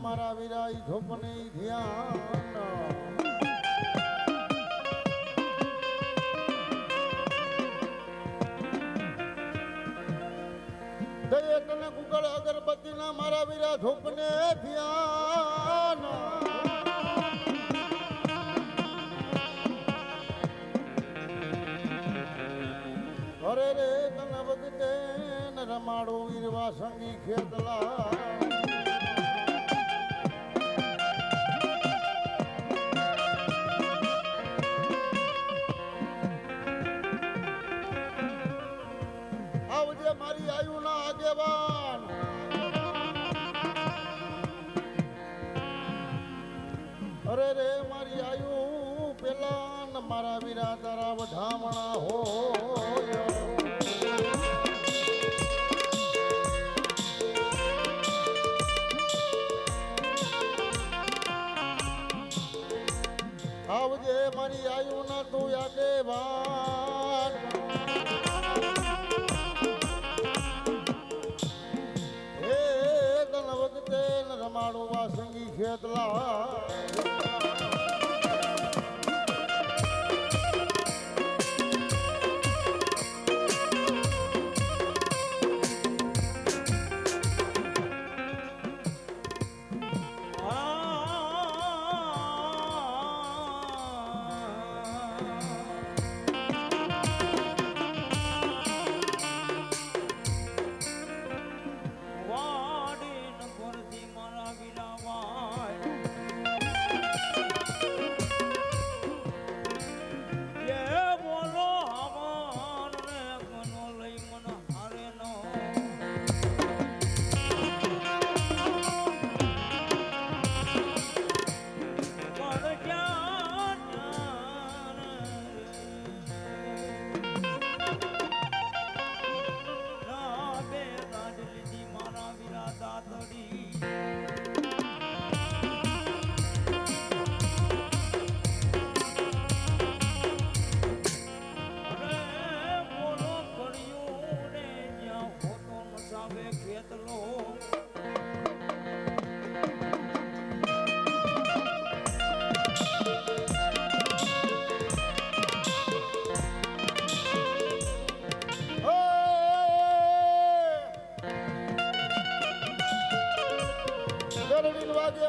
મારા વીરા ઈ ધોપને ધ્યાન દે તને કુકળ અગરબત્તી ના મારા વીરા ધોપને ધ્યાન અરે રે તને વખતે ન રમાડો વીરવા સંગી ખેતલા આવજે મારી આયુ ના આગેવાન અરે રે મારી આયુ પેલા ન મારા વીરા તારા વધામણા હોય આવજે મારી આયુ ના તું આગેવાન હે તન વખતે ન રમાડો વાસંગી ખેતલા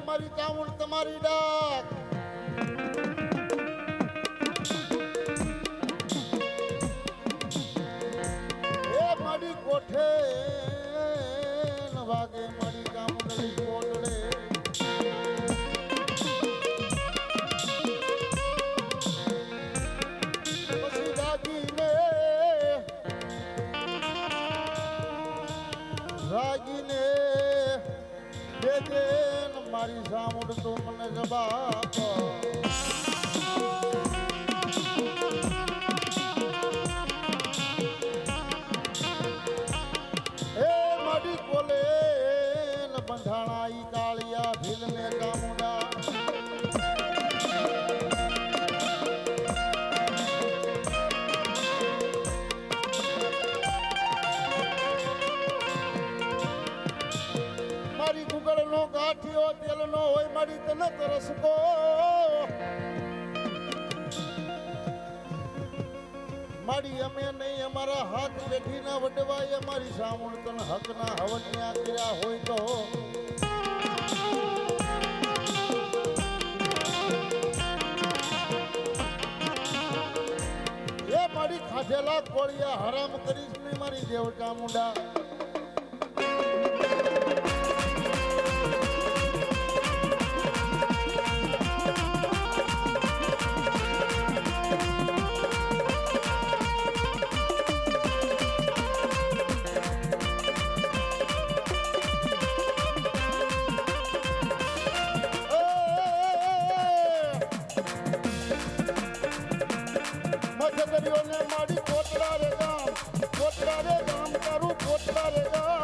મારી ચામુંડ તમારી ડાક એ મારી કોઠે ન વાગે મારી ચામુંડની કોટડે પછી રાગીને દેજે મારી સામુડ તો મને જવાબ એ મારી કોલે બંધાણા ઈ કાળિયા ભીલ ને કામુડા મારી ગુગળ નો ગાંઠિયો તેલ નો હોય મારી તને તરસકો મારી અમે નહીં અમારા હાથ બેઠી ના વડવાય અમારી સામુણ તને હક ના હવનિયા કર્યા હોય તો એ મારી ખાધેલા કોળિયા હરામ કરીશ ને મારી દેવતા મુંડા મારી કોટડા રે ગામ તારું કોટડા રે ગામ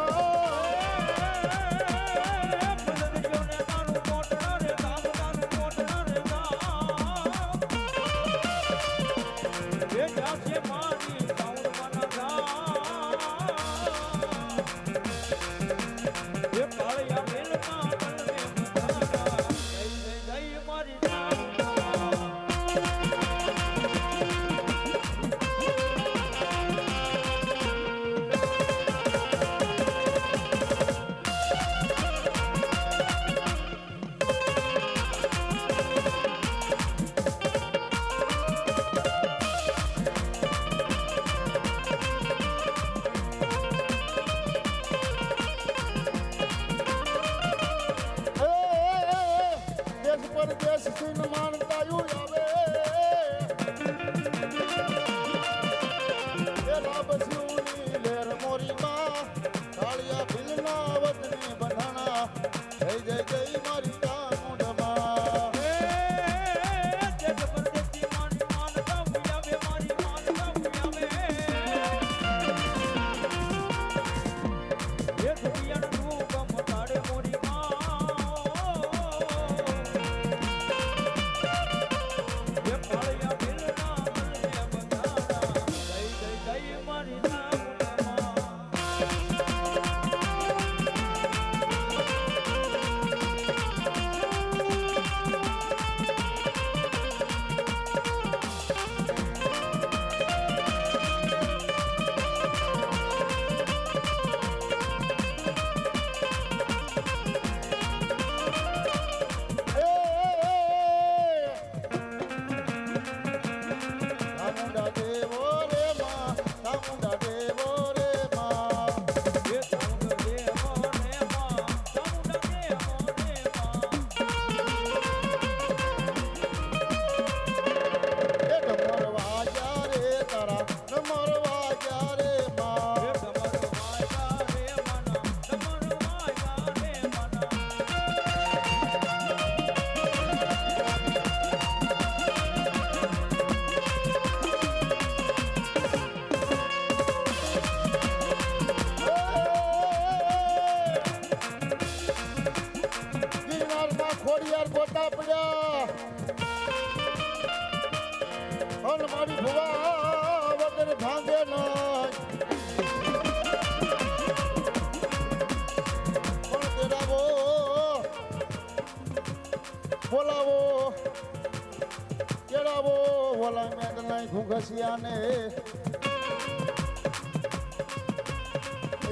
ઘુઘસિયાને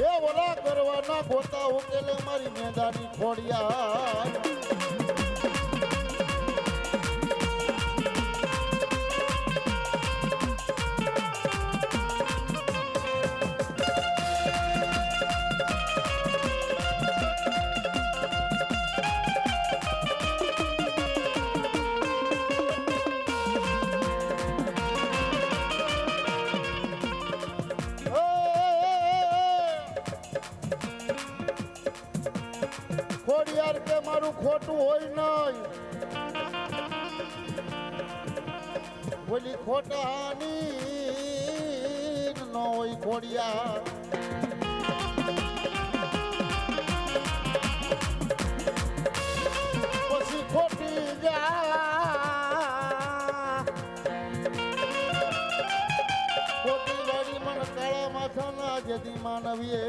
એ ઓલા કરવાના ગોતા ઉકેલે મારી મેદાની ખોડિયા ખોડિયાર કે મારું ખોટું હોય નહીં બોલી ખોટાની ન હોય ખોડિયાર પછી ખોટી ખોટી વાળી મન કાળા માથાના જતી માનવીએ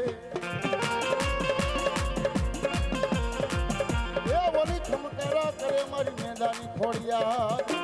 ખમકારા કરે મારી મેદાની ખોડિયા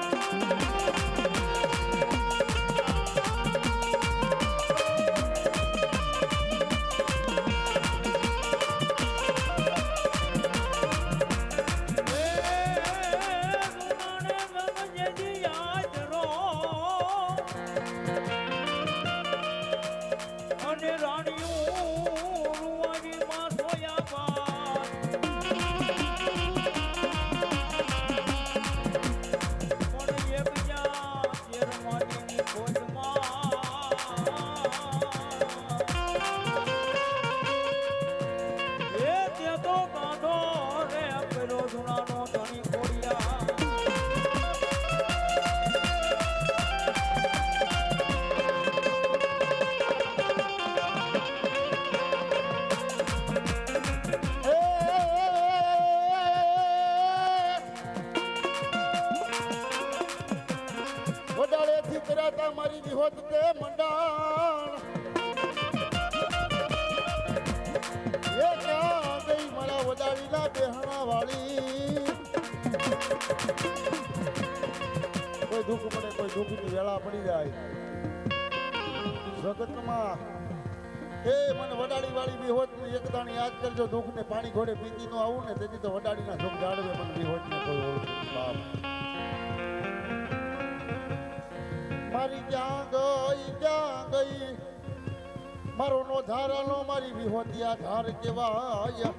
મારી વિહોત તે મંડાણ એ ક્યાં ગઈ મારા વડાવીના બેહણા વાળી કોઈ દુઃખ પડે કોઈ દુઃખની વેળા પડી જાય જગતમાં એ મને વડાડી વાળી વિહોત એક દાણી યાદ કરજો દુઃખ ને પાણી ઘોડે પીતી નો આવું ને તેથી તો વડાડીના દુઃખ જાળવે મને વિહોત ને કોઈ ઓળખું બાપ મારી ક્યાં ગઈ મારો નો ધારાનો મારી વિહોતિયા ધાર કેવાય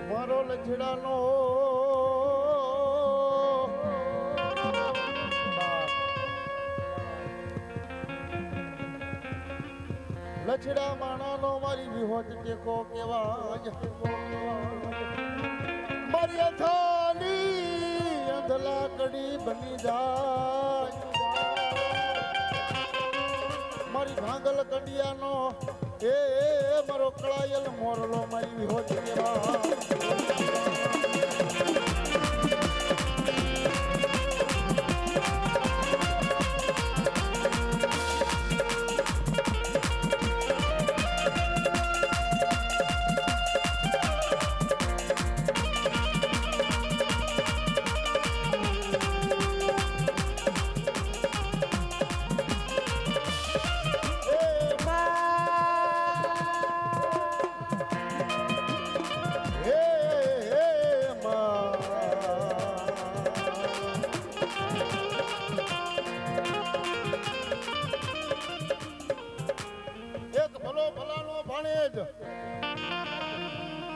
મારો લછડાનો લછડા માણાનો મારી વિહોત ટેકો કેવાય મારી અથાલી અંધલા કડી બની જાય મારી ભાંગલ કંડિયાનો એ મારો કળાયલ મોરલો મારી વિહોત કેવા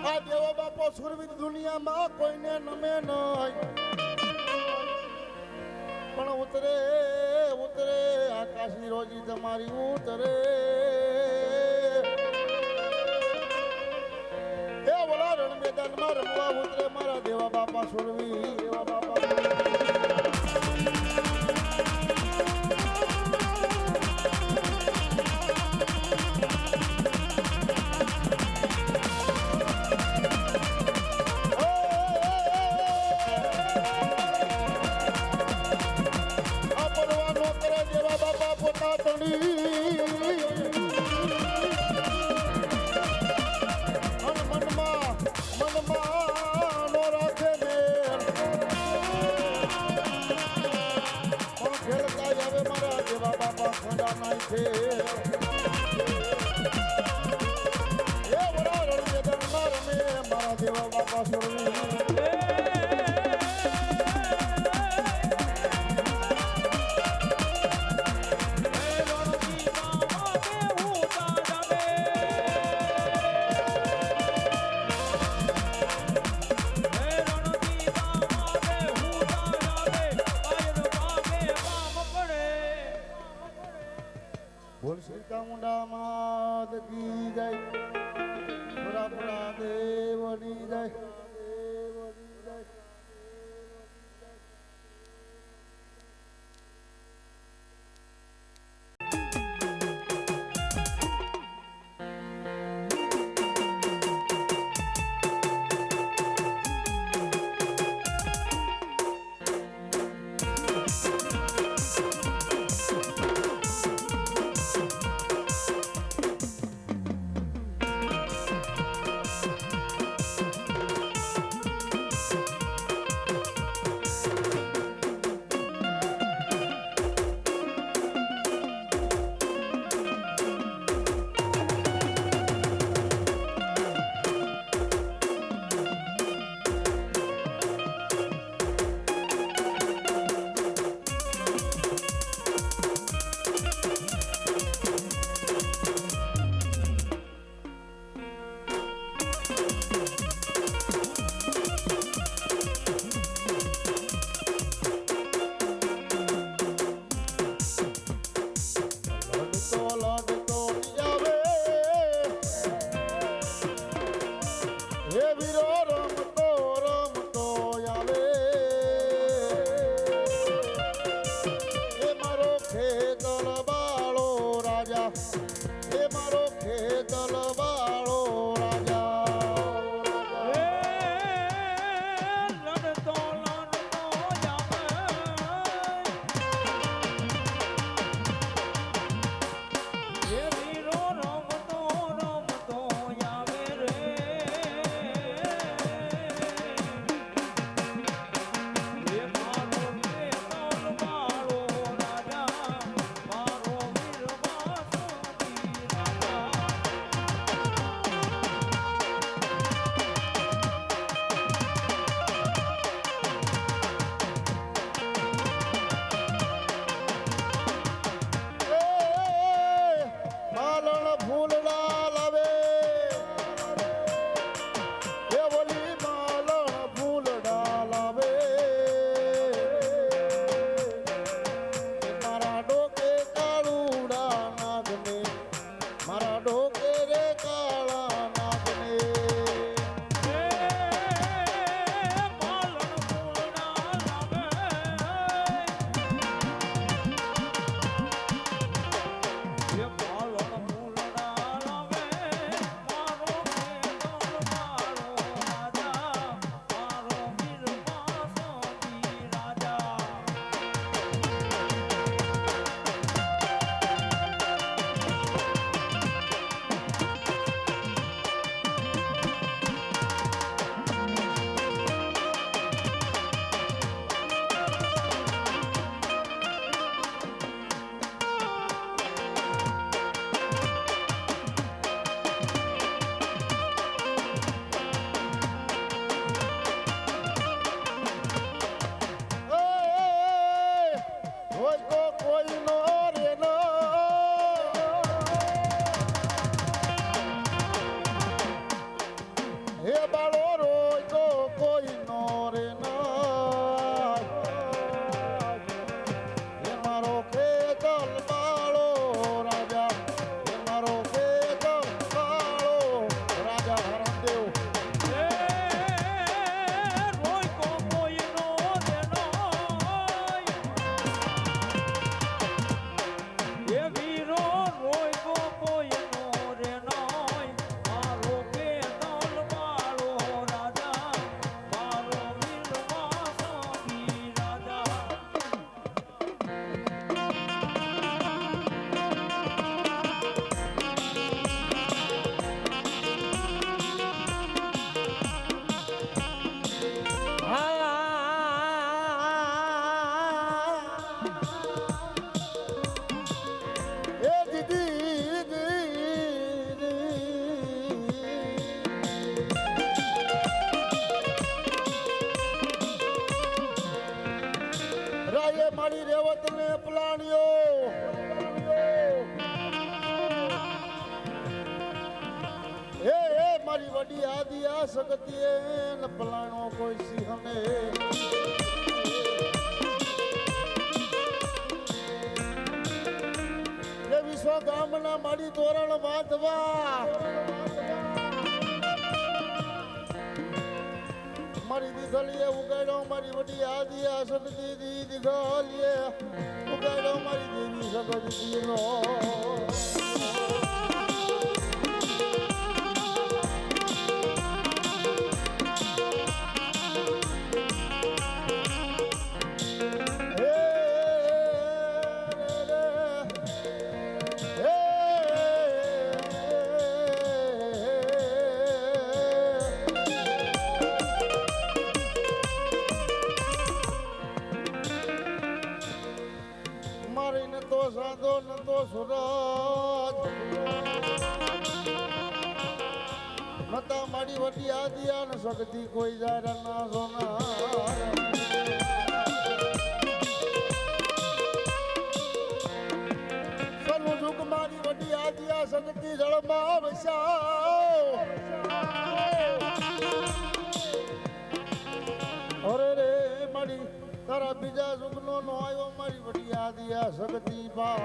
આ દેવો બાપો સુરવીર દુનિયામાં કોઈને નમે નહીં પણ ઉતરે ઉતરે આકાશની રોજી તમારી ઉતરે એ ઓલા રણ મેદાનમાં રમવા ઉતરે મારા દેવા બાપા સુરવીર દેવા બાપા મનમાં નો રાખે મેલ નાખે એ વડા રણિય દરમાં રમે મારા દેવા બાપા સુરવી બોલ શ્રી ચામુંડા માત કી જય પુરા પુરા દેવની જય ને પલાણ્યો એ મારી વડી આદિ આ સગતીએ ને પલાણો કોઈ સિંહને એ વિશ્વ ગામના મારી તોરણ બાંધવા મારી દીકરીએ ઉગાડ્યો મારી વડી આદિ આ સગતી દીકરીએ ઉગાડ્યો મારી દેવી સગતીનો સાધો ન તો સુરત નતા મારી વટી આદિયા ન સગતી કોઈ જારા ના સોના સનુ જુગ મારી વટી આદિયા સગતી જળમાં વસાવ અરે રે મારી તારા બીજા જુગનો નો આવ્યો મારી વડી આદિયા સગતી બા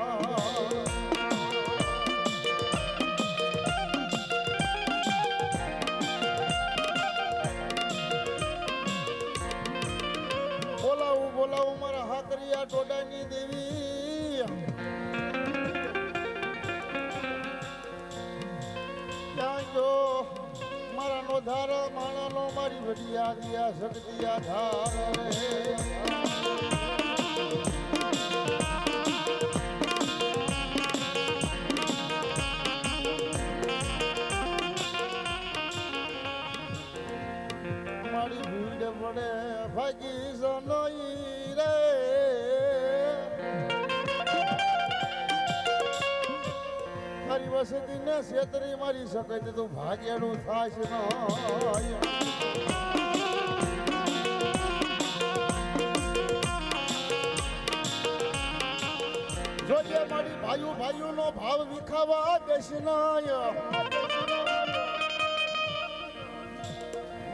બોલાવું મારા હાકરિયા ટોડાની દેવી ત્યાં જો મારા નો ધાર માણાનો મારી વડી આદિયા સગતી આધાર રે મારી ભીડ પડે ભાગી સનોઈ રે મારી વસતી ને છેતરી મારી શકે તું ભાગ્યાનું થાશ ન જોજે મારી ભાઈઓ નો ભાવ વિખાવા દેશ નાય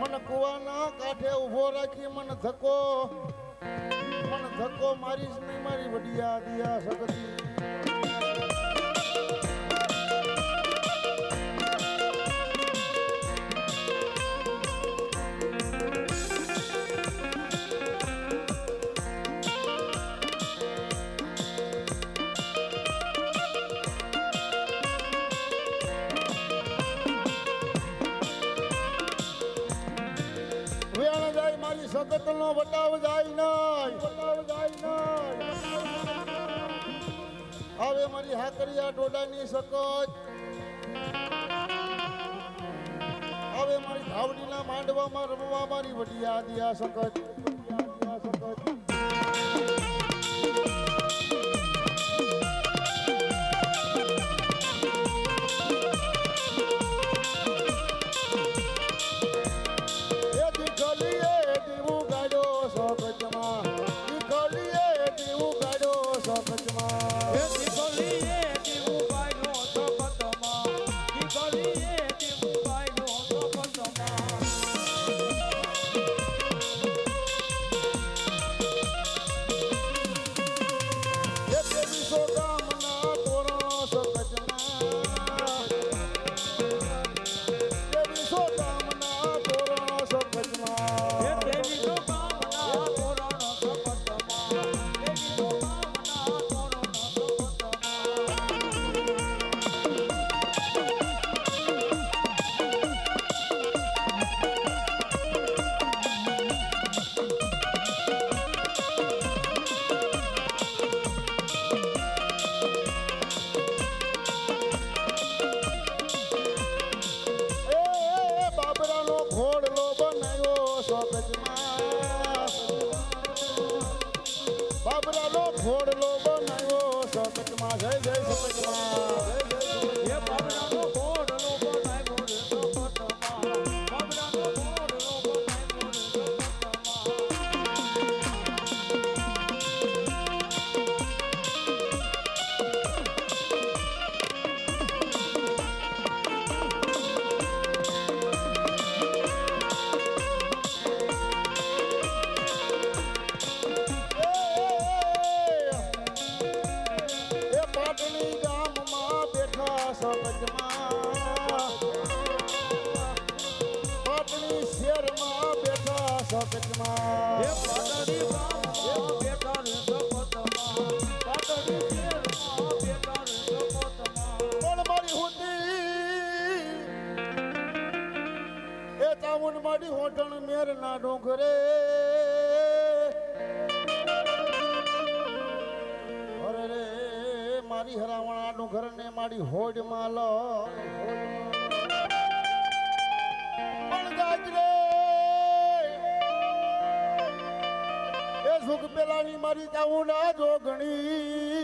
મને કુવાના કાંઠે ઉભો રાખી મને ધક્કો મારીશ નહીં મારી વડિયા દિયા સગતી સગત નો બતાવ જાય નહીં હવે મારી હાકરિયા ટોડાની સકત હવે મારી ધાવડીના માંડવામાં રમવા મારી વડિયા દિયા સકત બાબરાનો ઘોડલો બનાવ્યો સપટમાં જય જય સપટમાં એ બાબરાનો ઘોડલો બનાવ્યો સપટમાં બાબરાનો ઘોડલો બનાવ્યો સપટમાં. ય મેરના ડોંગરે અરે રે મારી હરાવણા ડુંગર ને મારી હોડ માં લો પણ ગાજરે એ સુખ પેલાની મારી ચાઉંડા જોગણી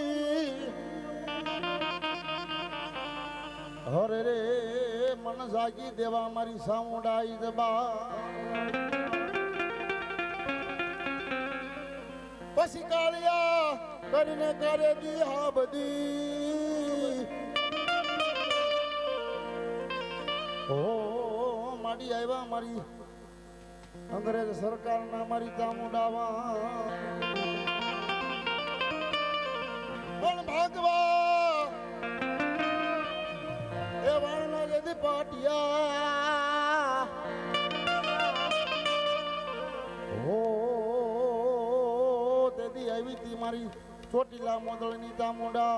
હરે રે મન જાગી દેવા મારી સાઉંડાઈ દબા પછી કાળિયા કરીને કરે દી હા બધી ઓ માડી આવ્યા મારી અંગ્રેજ સરકારના મારી ચામુંડાવા પણ ભાગવા એ વાણના જેદી પાટિયા ઓ તેદી આવી તી મારી ચોટીલા મોદળની ચામુંડા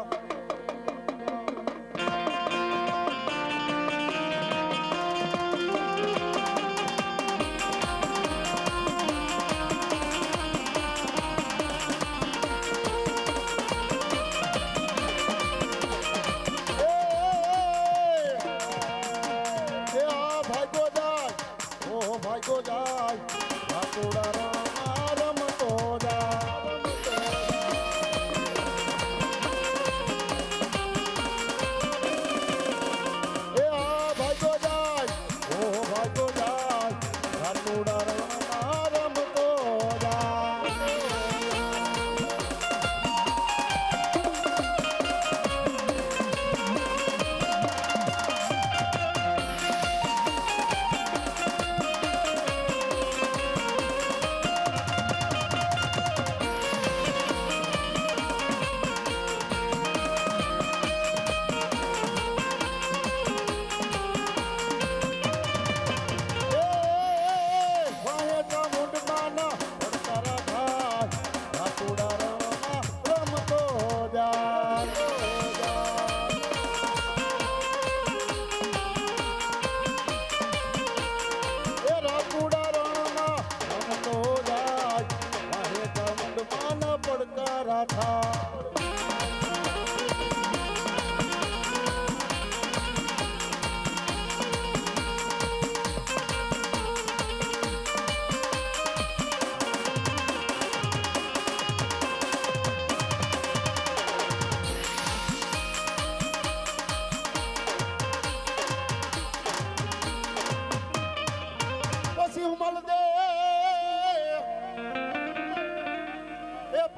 ભાગ્યો જાય ભાગોડા રમતો જાય એ આ ભાગ્યો જાય ઓ ભાગ્યો જાય ભાગોડા રમતો જાય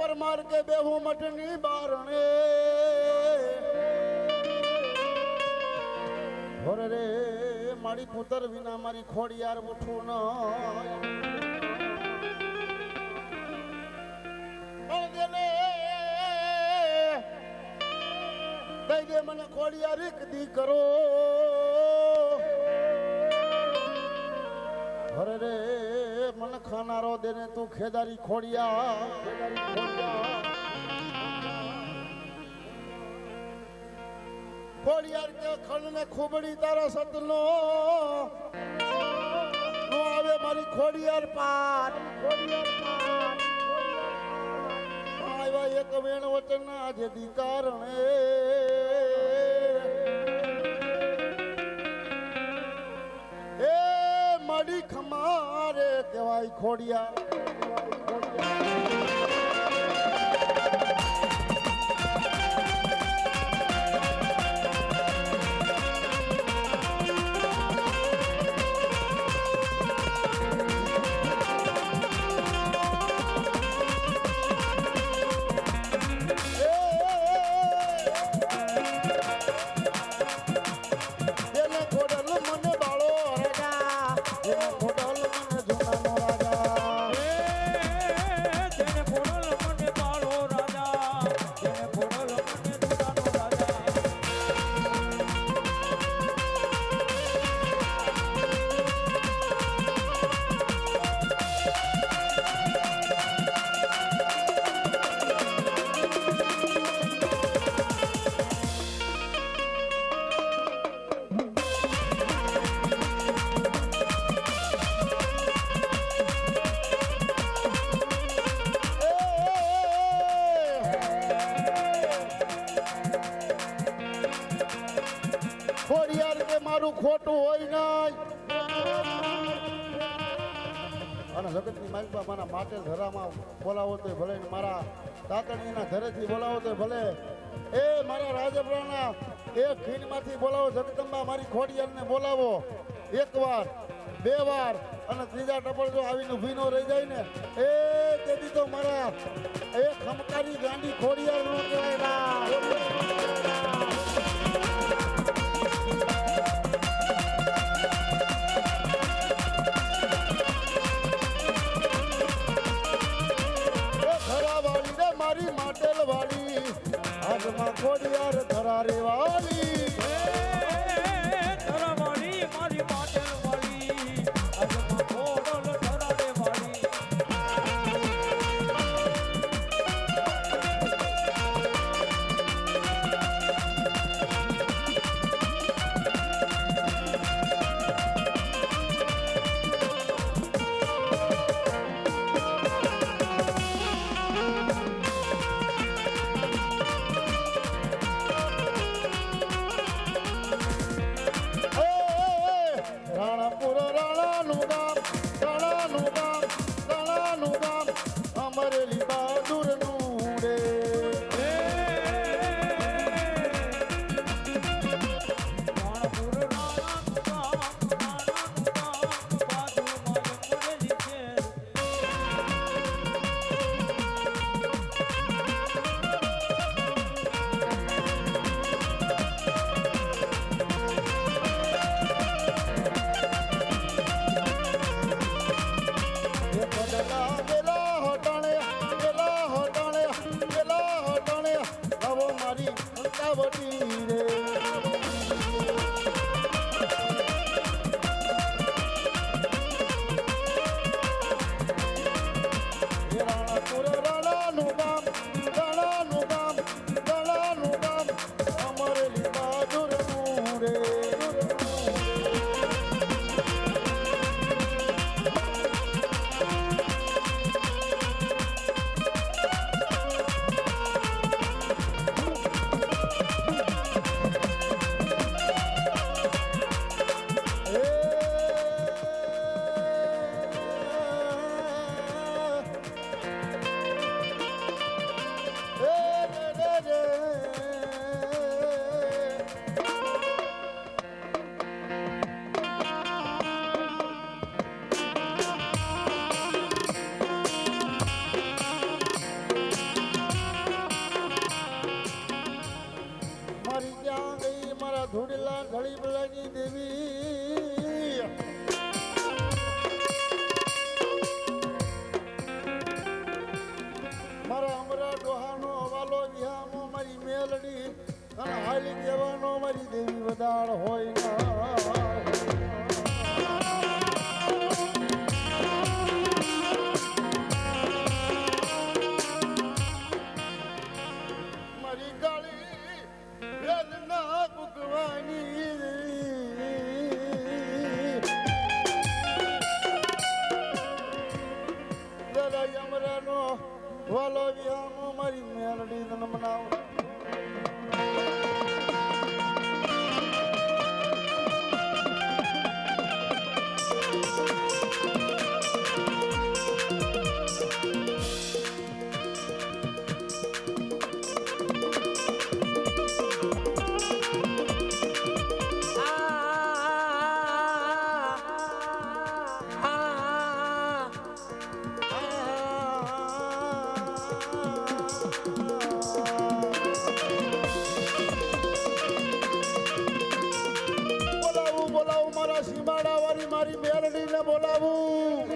પરમાર કે બેહુ મઠની બારણે હોરે રે મારી પુત્ર વિના મારી ખોડિયાર ઉઠું ન દઈ દે મને ખોડિયાર કદી કરો હરે રે મન ખાનારો દેને તું ખેદારી ખોડિયા ખોડિયાર કે ખંડ ને ખોબડી તારા સતનો નો આવે મારી ખોડિયાર પાર આવ્યા એક વેણ વચન આજે દી કારણે માડી ખમારે કહેવાય ખોડિયા તેને તમારું ખોટું હોય નહીં. અને જગતની માલિકા મારા માટે ધરામાં બોલાવો તો ભલે, મારા તાતણીના ઘરેથી બોલાવો તો ભલે, એ મારા રાજપરાના એ ખીણમાંથી બોલાવો. જગદંબા મારી ખોડિયારને બોલાવો એકવાર, બે વાર, અને ત્રીજા ટપળ જો આવીને ઊભી ન રહી જાય ને એ તેથી તો મારા એ ખમકારી ગાંડી ખોડિયાર નો કહેવાય. મારી mateલ વાળી આજમાં ખોડિયાર ધરારે વાળી, ધરા વાળી મારી mateલ વાળી આજમાં ખોડલ ધરારે વાળી. ધૂળલા ઢળી બલાની દેવી મારા અમરા ડોહાનો હવાલો વિહામો મારી મેલડી અને હાલી દેવાનો મારી દેવી વધાર હોય ના. મારી ગાળી વેદના ભગવાની દાદા અમરાનો વાલો વિહામો મારી મેલડી તને મનાવ. મારી મેલડીને બોલાવું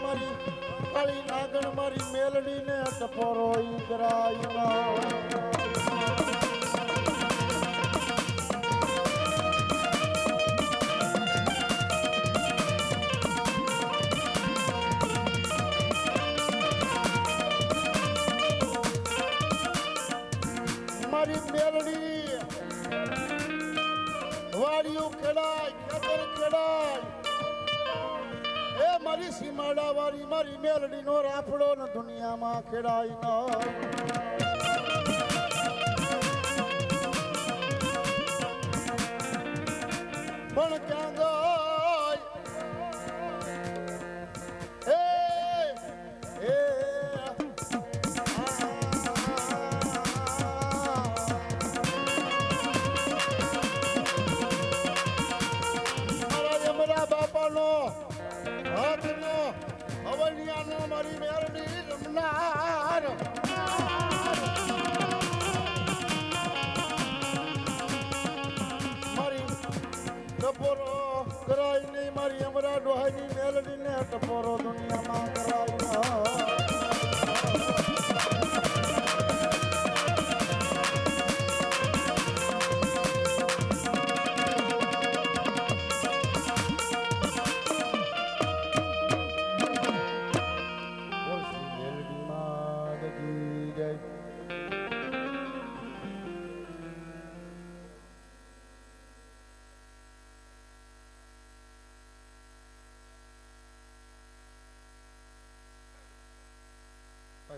મારી કાળી નાગણ મારી મેલડીને ટપોરો ઈગરાઈના. મારી મેલડી વાડીઓ ખેડાય ખેતર ખેડાય એ મારી સીમાડા વાળી મારી મેલડી નો રાફડો ને દુનિયામાં ખેડાઈ ન પણ ક્યાં ગઈ મારા યમરા બાપાનો હાથનો અવલિયાનો મારી મેરડી રમનાર મારી ટપોરો કરાય નહીં મારી અમરા ડોહાની મેલડીને ટપોરો દુનિયામાં કરાય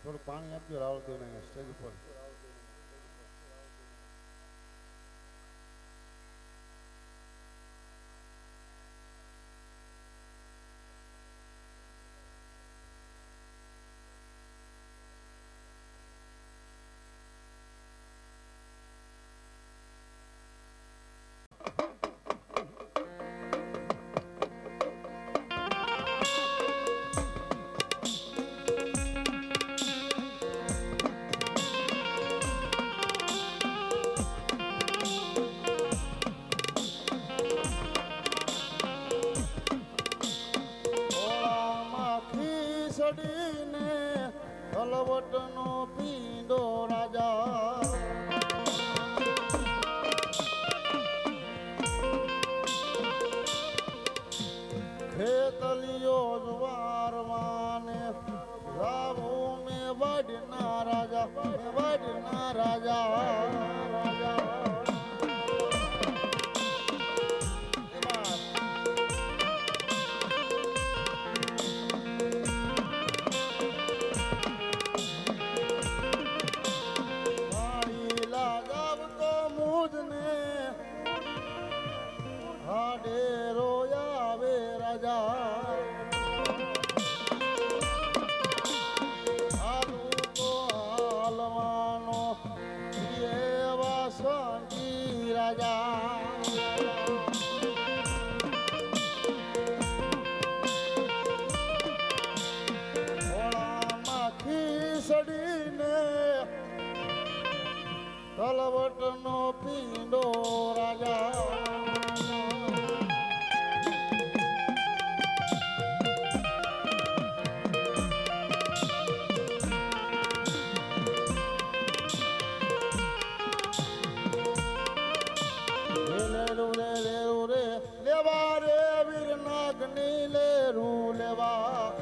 થોડું પાણી આપજો રાવલ દેવ સ્ટેજ ઉપર તલવટનો પીંડો રાજા ખેતલિયો જવારવાને લાવો મે વડના રાજા રાજા તલવટનો પીંડો રાજા લેવા રે વીરનાથની લેરું લેવા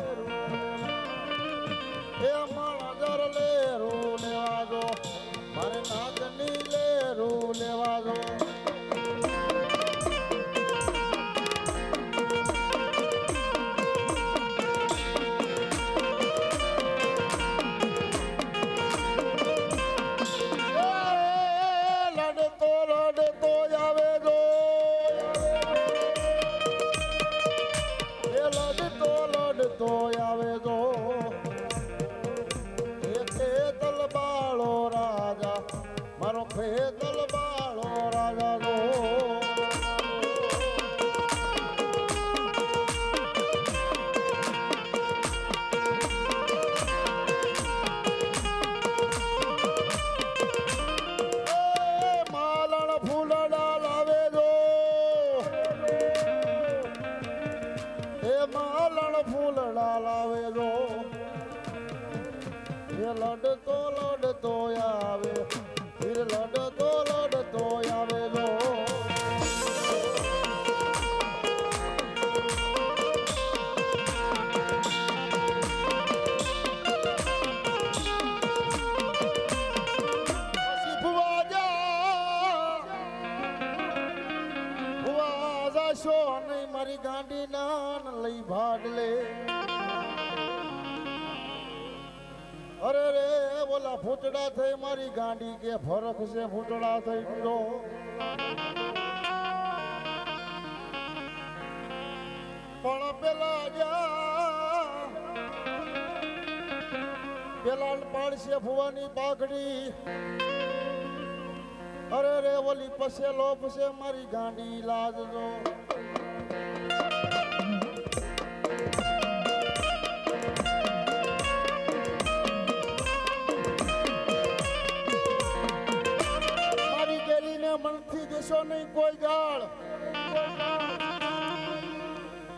એ માણજર લેરું લેવા દો મારે નાગની લેરું લેવા દો લડતો આવે દો લડતો આવે દો ખેતલ બાળો રાજા મારો ખેતલ બાળો રાજા ગો માલણ ફૂલડા લાવે દો એ માલણ ફૂલડા લાવે દો લડતો આવે ફિર લડતો આવે ગો ભુવા મજાશો અને મારી ગાંડી નાન લઈ ભાડલે અરે રે બોલા ફૂટડા થઈ મારી ગાંડી કે ફરક છે ફૂટડા થઈ ગયો પણ પેલા પાડશે ફુવાની પાઘડી અરે રે ઓલી પસે લોપ છે મારી ગાંડી લાજજો મારી ગેલીને મનથી દેશો નહીં કોઈ ગાળ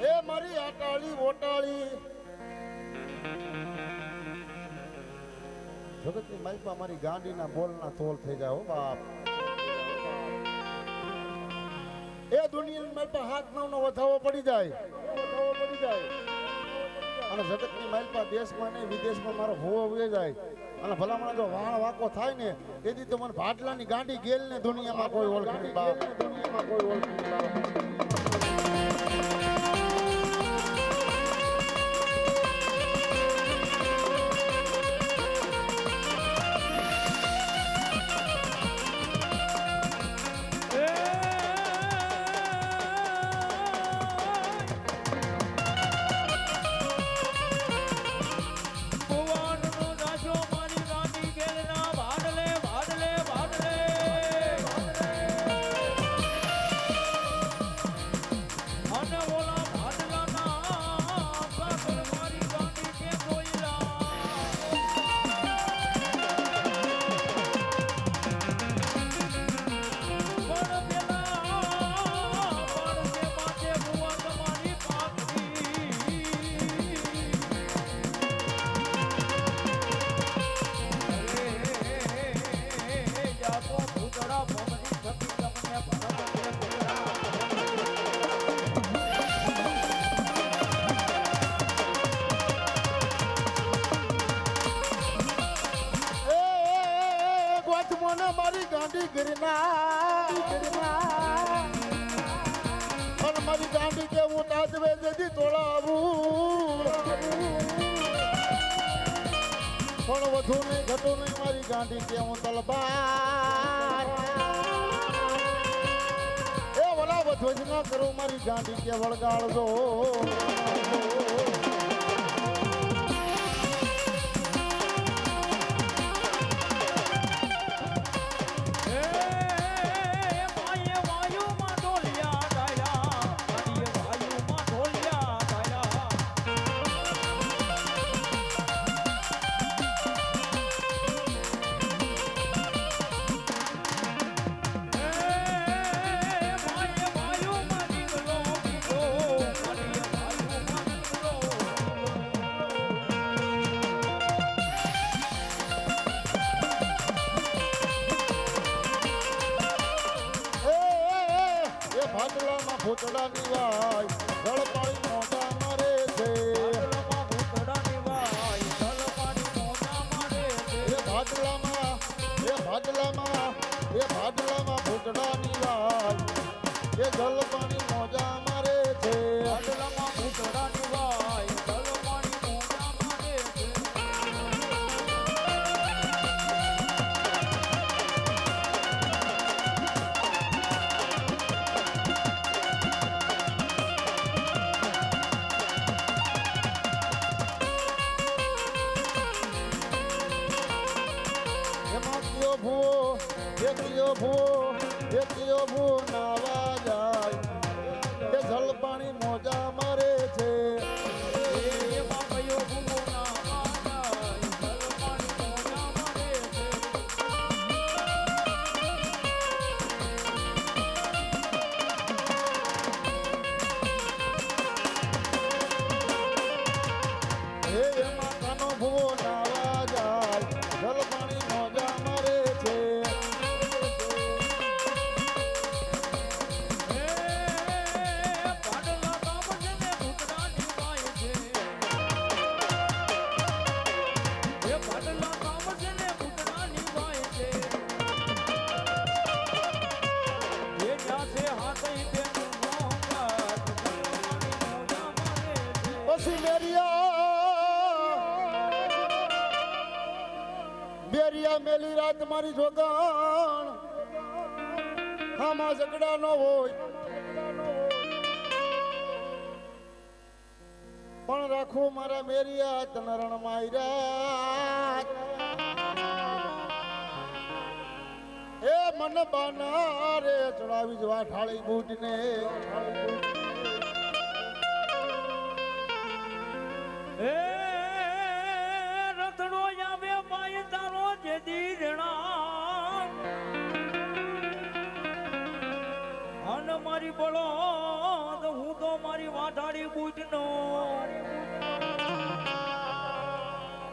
એ મારી આટાળી ઓટાળી જગતની માલપા મારી ગાંડીના બોલના તોલ થઈ જાય હો બાપ એ દુનિયાની માલપા હાથ નવનો વધાવો પડી જાય અને જગતની માલપા દેશમાં નહીં વિદેશમાં મારો ભૂવો વહી જાય અને ભલામણ જો વાણ વાકો થાય ને તેથી તો મને ભાટલાની ગાંડી ગેલ ને દુનિયામાં કોઈ ઓળખે નહીં બાપ દુનિયામાં કોઈ ઓળખે નહીં બાપ મારી ગાંડી ગિરના મારી ગાંડી કે હું તાજવે જતી તોડાવું પણ વધુ નહીં ઘટું નહીં મારી ગાંડી કે હું તલબાર એ વલા વધુ જ ના કરું મારી ગાંડી કે વળગાડજો ભૂતડાની વાય જળ પાણી મોટા મારે છે ભૂતડાની વાય જળ પાણી મોટા મારે છે એ ભાદલામાં ભૂતડાની વાય એ જળ પાણી મોજા મારે છે ભાદલામાં ભૂતડાની વાય જળ પાણી મોજા મારે છે એકયો ભૂ નાવા જાય એ જલ પાણી મોજા મારે છે એમાં કયો ભૂ નાવા જાય જલ પાણી મોજા મારે છે એમાં કાનો ભૂ નાવા જાય જલ પાણી મોજા મારે છે મેલી રાત મારી જોગણ આમાં ઝઘડા નો હોય પણ રાખો મારા મેરિયા તનરણ માયરા એ મન બાના રે ચડાવી જવા ઠાળી બૂટને એ રતડો આવે માય તારો જેદી રેણા અને મારી બોલો તો હું તો મારી વાટાડી બૂટનો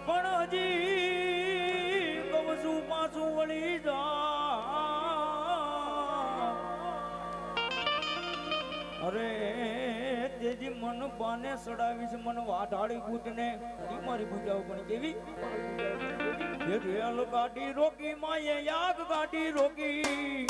પણ હજી કહું છું પાછું વળી જા અરે તેજી મન બાને સડાવીશ મન વાઢાડી બૂટને મારી બુજાવ પણ કેવી એ રેલ ગાડી રોકી માએ યાગ ગાડી રોકી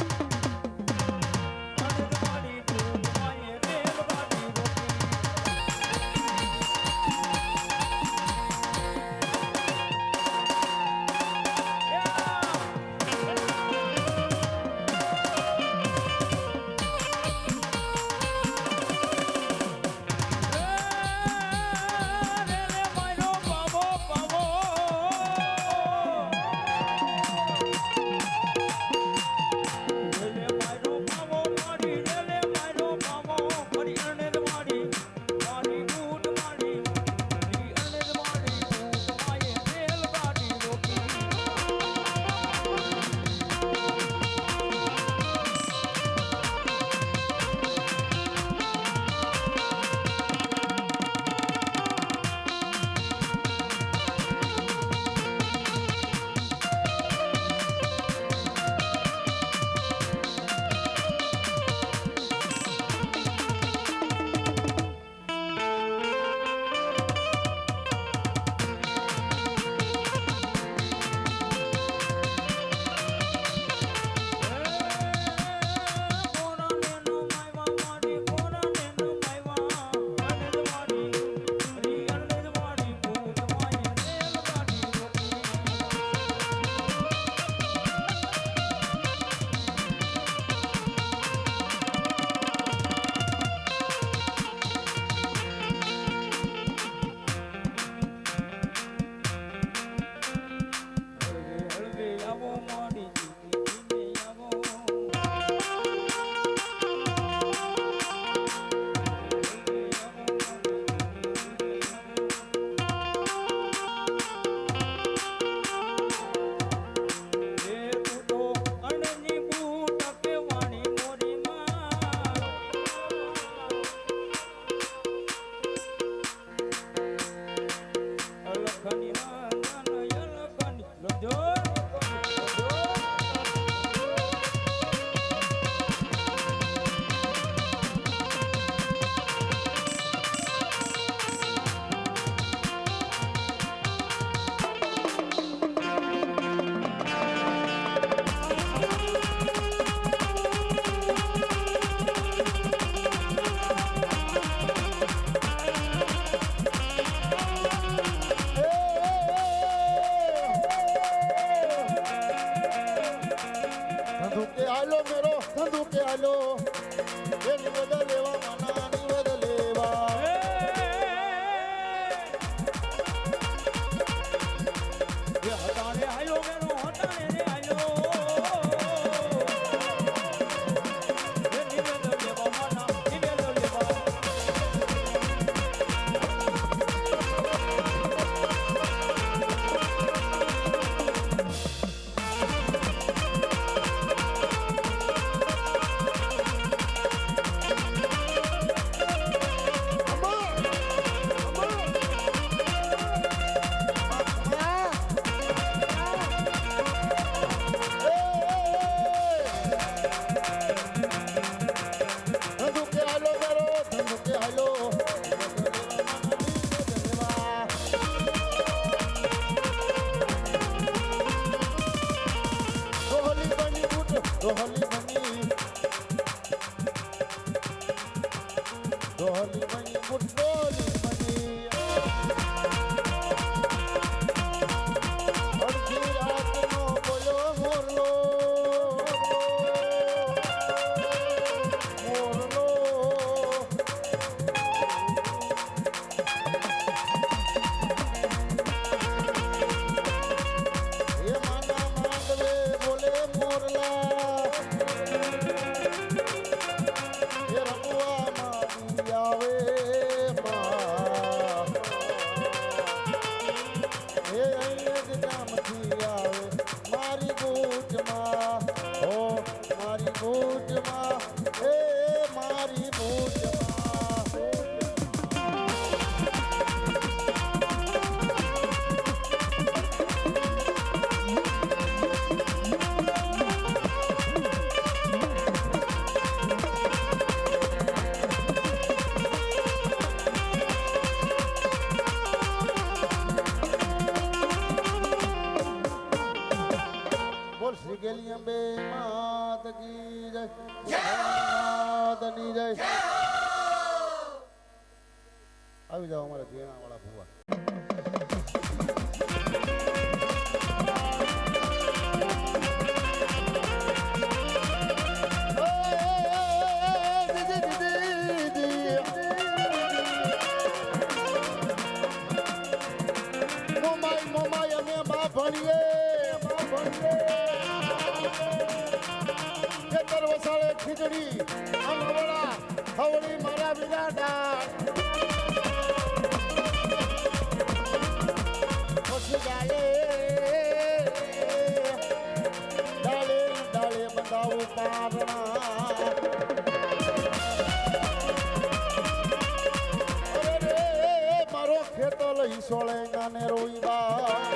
બોલી અંબે માત કી જય માતની જય આવી જાઓ અમારા ઘેણા વાળા ભુવા ખીચડી હવળી મારા બીજા ડાળ પછી ડાલે ડાલે ડાલે બંધાવું પારણા અરે મારો ખેતો લઈ સોળે ગાને રોઈબા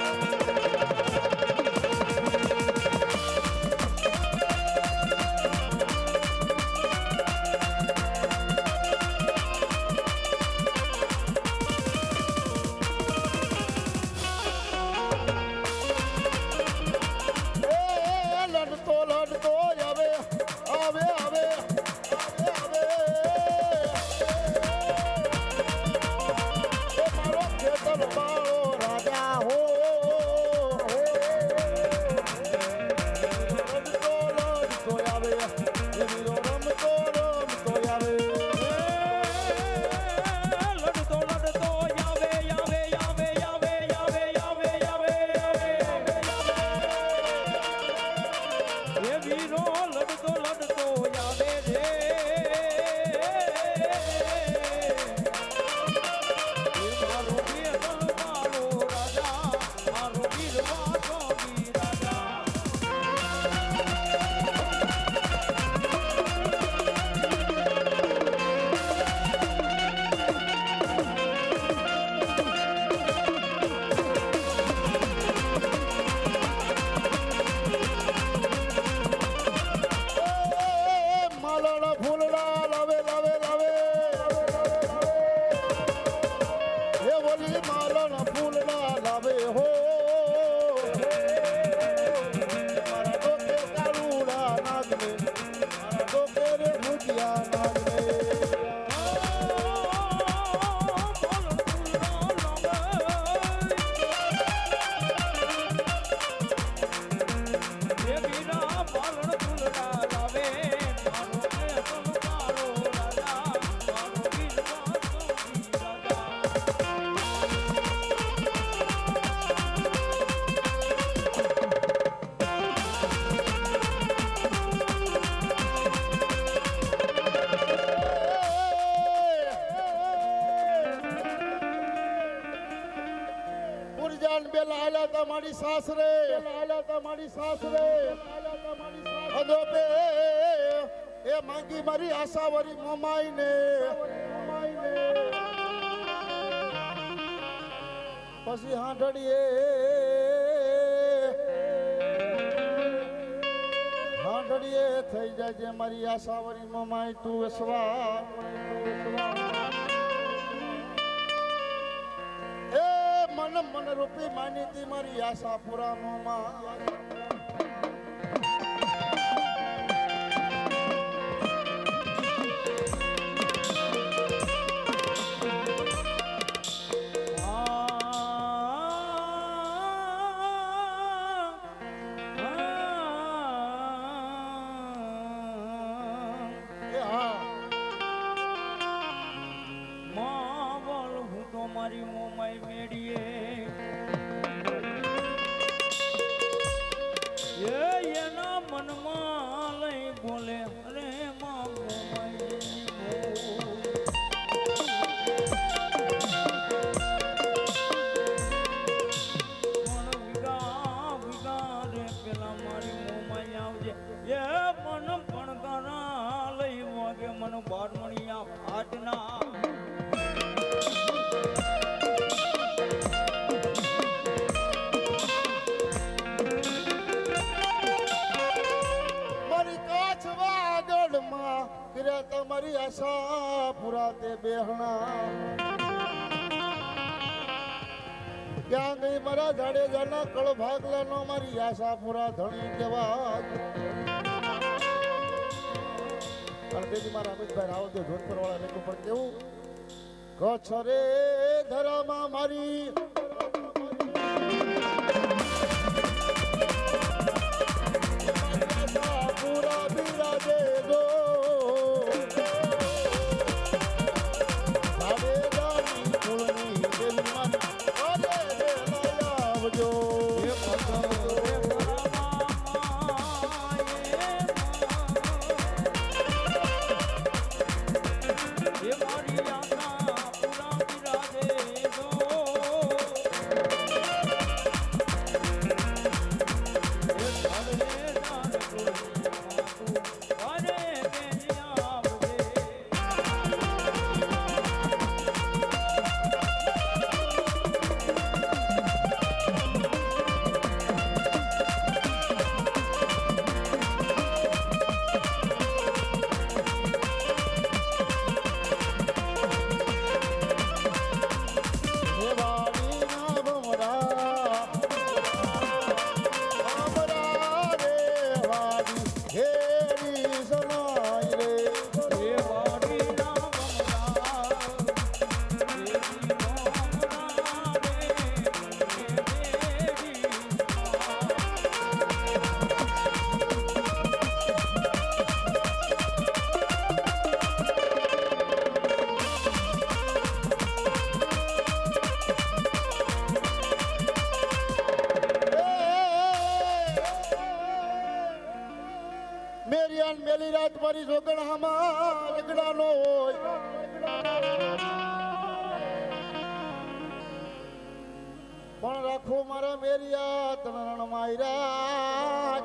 મારી સાસરે અદોપે એ માંગી મારી આશાવરી મોમાઈને પછી હાંડડીએ થઈ જાય જે મારી આશાવરી મોમાઈ તું વસવા મન રૂપી માનીતી મારી આશા પુરાણોમાં મારી મોમાઈ મેડીએ એના મનમાં લઈ બોલે અરે મોમાઈ રે પેલા મારી મોમાઈ આવજે એ મન પણ કરા લઈ વાગે મન બાર મણિયા આજના તમારી આશા પુરા તે બેહણા ક્યાં ગઈ મારા જાડેજાના કળ ભાગલાનો મારી આશા પૂરા ધણી કેવા અને તેથી મારા અમિતભાઈ રાવ દે જોધપુર વાળા લેખો પણ કેવું કચ્છ રે ધરામાં મારી પૂરા બિરાજે ગો જાડેજાની કુળની દેવી મારી અરે રે લાવજો મેલી રાત મારી જોગણામાં રગડાનો હોય પણ રાખો મારા મેરિયા તનરણ માયરા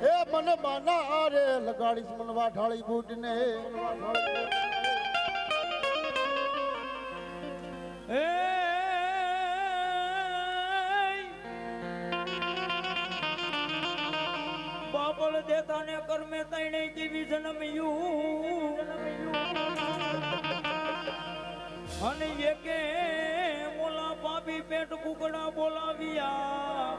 એ મને બાના રે લગાડીશ મન વાઢાળી બૂટને બાપલ દેતા ને કર્મે તૈણે કેવી જન્મ્યું અને એકે મોલા પાપી પેટ કુકડા બોલાવ્યા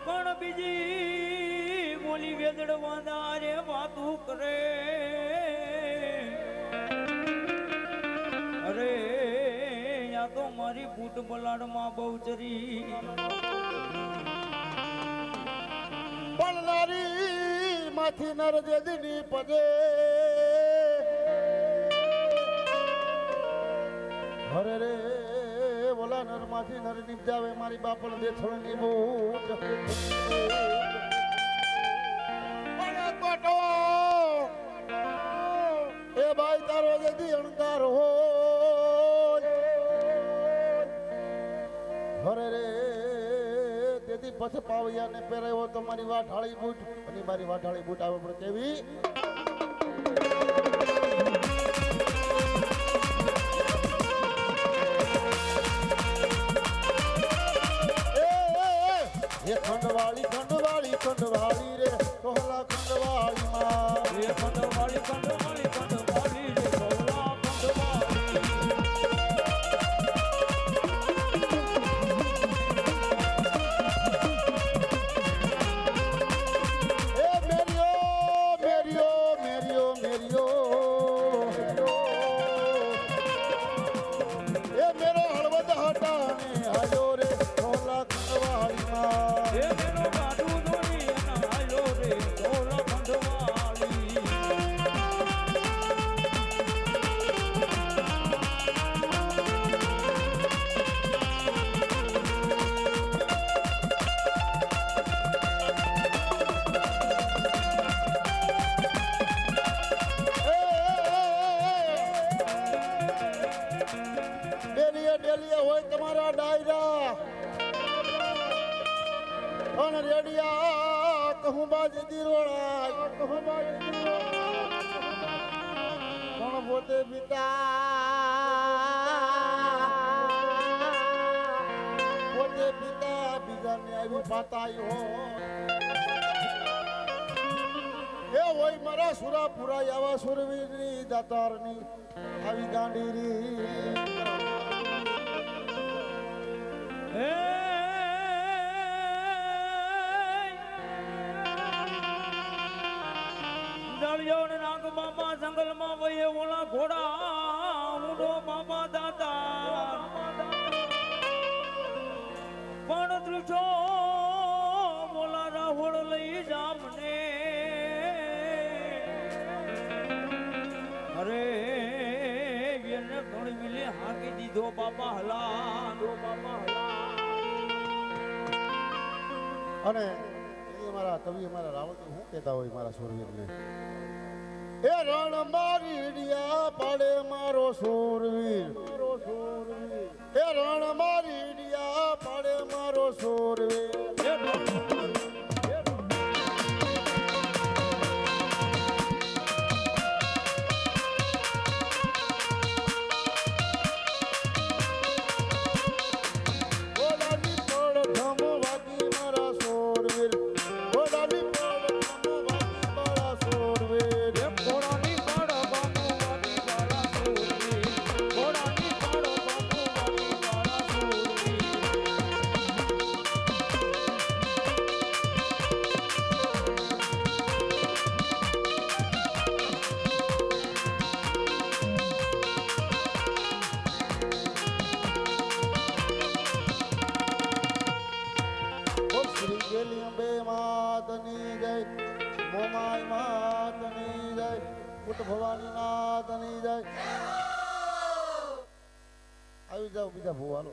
પણ બીજી બોલી વેદડ વાંદારે વાતું કરે અરે યા તો મારી બૂટ બલાડમાં બહુ ચરી પણ નારી માથી નર દેદની પદે હરે રે બોલા નર માંથી નર નિપજાવે મારી બાપલ દેથળની બૂટ પણ કોટો એ ભાઈ તારો દેદી અણકાર હોય હરે રે તેથી પછી પાવૈયાને પહેરાવ્યો તો મારી વાઢાળી બૂટ અને મારી વાઢાળી બૂટ આવે પણ કેવી એ ખંડવાળી ખંડવાળી ખંડવાળી રે કોહલા ખંડવાળી માં એ ખંડવાળી ખંડવાળી ખંડવાળી રે કોહલા હોય તમારા ડાયરા અને રેડિયા કહું બાજી દીરોળા કહું બાજી પણ પોતે પિતા બીજાને આવી પાતાઈ હોય એ હોય હોય મારા સુરા પુરા આવા સુરવીરની દાતારની આવી ગાંડીરી હે દળિયો ને નાગ બાબા જંગલમાં વયે ઓલા ઘોડા ઊંડો બાબા દાદા પણ ત્રીજો બોલા રાહુલ લઈ જામને અરે એને ઘણી મિલે હાકી દીધો બાપા હલા અને એ મારા કવિ મારા રાવણ શું કહેતા હોય મારા સુરવીરને એ રણ મારી ડિયા પાડે મારો સુરવીર એ રણ મારી ડિયા પાડે મારો સુરવીર મોમાઈ માતની જય પુટ ભવાની નાથની જય આવી જાવ બીજા ભૂવાલો